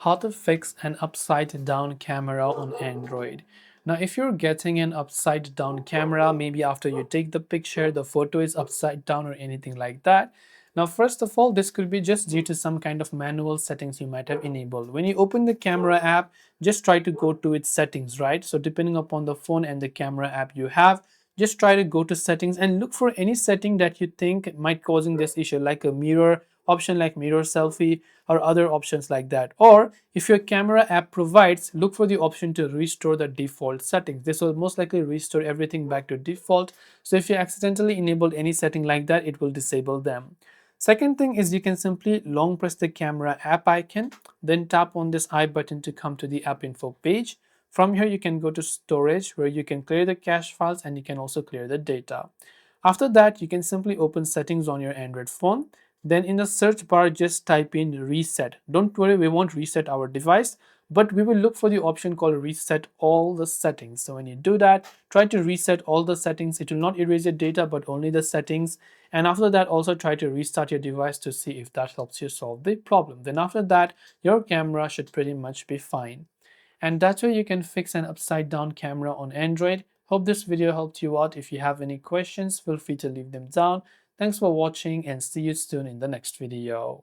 How to fix an upside down camera on Android. Now, if you're getting an upside down camera, maybe after you take the picture, the photo is upside down or anything like that. Now, first of all, this could be just due to some kind of manual settings you might have enabled. When you open the camera app, just try to go to its settings, right? So depending upon the phone and the camera app you have, just try to go to settings and look for any setting that you think might causing this issue, like a mirror option, like mirror selfie, or other options like that. Or if your camera app provides, look for the option to restore the default settings. This will most likely restore everything back to default. So if you accidentally enabled any setting like that, it will disable them. Second thing is you can simply long press the camera app icon, then tap on this I button to come to the app info page. From here, you can go to storage where you can clear the cache files and you can also clear the data. After that, you can simply open settings on your Android phone. Then in the search bar, just type in reset. Don't worry, we won't reset our device, but we will look for the option called reset all the settings. So when you do that, try to reset all the settings. It will not erase your data, but only the settings. And after that, also try to restart your device to see if that helps you solve the problem. Then after that, your camera should pretty much be fine. And that's where you can fix an upside down camera on Android. Hope this video helped you out. If you have any questions, feel free to leave them down. Thanks for watching and see you soon in the next video.